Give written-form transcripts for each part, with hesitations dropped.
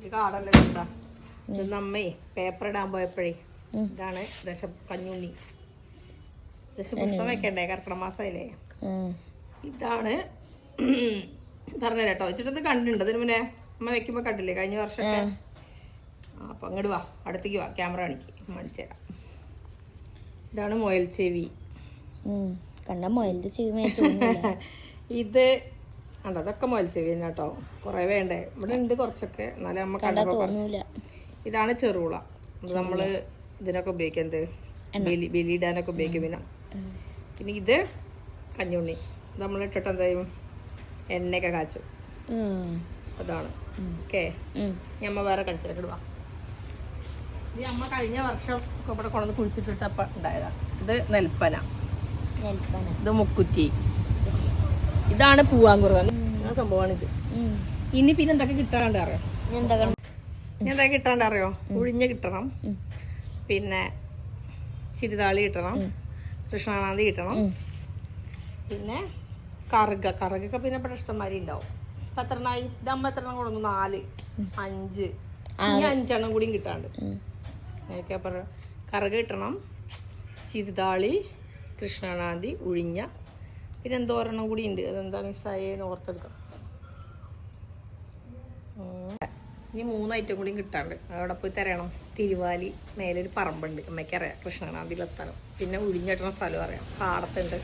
ഇത് കാടല്ലേ കേട്ടാ. ഇത് നമ്മേ പേപ്പർ ഇടാൻ പോയപ്പോഴേ ഇതാണ് കഞ്ഞുണ്ണി. ദശപുഷ്പം വെക്കണ്ടേ, കർക്കിടക മാസമല്ലേ. ഇതാണ് പറഞ്ഞ കേട്ടോ. വെച്ചിട്ടത് കണ്ടിട്ടുണ്ട് ഇതിന് മുന്നേ അമ്മ വെക്കുമ്പോ കണ്ടില്ലേ കഴിഞ്ഞ വർഷമൊക്കെ. അപ്പൊ അങ്ങോട്ട് വാ, അടുത്തേക്ക് വാ, ക്യാമറ കാണിച്ചു തരാം. ഇതാണ് മുയൽ ചെവി. ഇത് കണ്ടോ, അതൊക്കെ മുയൽ ചെവി തന്നെ കേട്ടോ. കുറെ വേണ്ടേ, ഇവിടെ ഉണ്ട് കുറച്ചൊക്കെ, എന്നാലും അമ്മ കണ്ടപ്പോ. ഇതാണ് ചെറുള. ഇത് നമ്മള് ഇതിനൊക്കെ ഉപയോഗിക്കുന്നത്, ബലിയിടാനൊക്കെ ഉപയോഗിക്കും. പിന്നെ ഇത് കഞ്ഞുണ്ണി. നമ്മൾ ഇട്ടിട്ട് എന്താ ചെയ്യും, എണ്ണയൊക്കെ കാച്ചും. അതാണ്. ഓക്കെ, അമ്മ വേറെ കളിച്ചിടുവാ. ഇത് അമ്മ കഴിഞ്ഞ വർഷം ഇവിടെ കൊണ്ടുവന്ന് കുഴിച്ചിട്ടിട്ടപ്പ ഉണ്ടായതാ. ഇത് നെൽപ്പന, ഇത് മുക്കുറ്റി, ഇതാണ് പൂവാങ്കുറുക. ആ സംഭവമാണ് ഇത്. ഇനി പിന്നെ എന്തൊക്കെ കിട്ടാണ്ട് അറിയോ? എന്തൊക്കെ കിട്ടാണ്ട് അറിയോ? ഉഴിഞ്ഞ് കിട്ടണം, പിന്നെ ചിരിതാളി കിട്ടണം, കൃഷ്ണാനന്ദി കിട്ടണം, പിന്നെ കറുകൊക്കെ പിന്നെ ഇവിടെ ഇഷ്ടംമാരി ഉണ്ടാവും. ഇപ്പൊ എത്രണ്ണായി? ഇതമ്മ എത്രണ്ണം കൊടുക്കുന്നു? 4, 5, ഇനി 5 എണ്ണം കൂടിയും കിട്ടാണ്ട്. അങ്ങനെയൊക്കെ പറഞ്ഞു. കറുക കിട്ടണം, ചിരിതാളി, കൃഷ്ണാനന്ദി, ഉഴിഞ്ഞ, പിന്നെ എന്തോരെണ്ണം കൂടി ഉണ്ട്. അതെന്താ മിസ്സായെന്ന് ഓർത്തെടുക്കാം. ഇനി 3 ഐറ്റം കൂടിയും കിട്ടാണ്ട്. അവിടെ പോയി തരണം. തിരുവാലി മേലൊരു പറമ്പുണ്ട്, അമ്മയ്ക്കറിയാം, കൃഷ്ണാനന്ദിയിലെ സ്ഥലം. പിന്നെ ഉഴിഞ്ഞിട്ടുന്ന സ്ഥലം അറിയാം, പാടത്തുണ്ട്.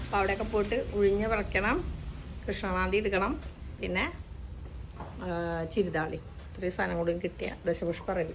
അപ്പോൾ അവിടെയൊക്കെ പോയിട്ട് ഉഴിഞ്ഞ് പറിക്കണം, കൃഷ്ണാനന്ദി എടുക്കണം, പിന്നെ ചിരിതാളി. ഇത്രയും സാധനം കൂടി കിട്ടിയ ദശപുഷ്പം റെഡി.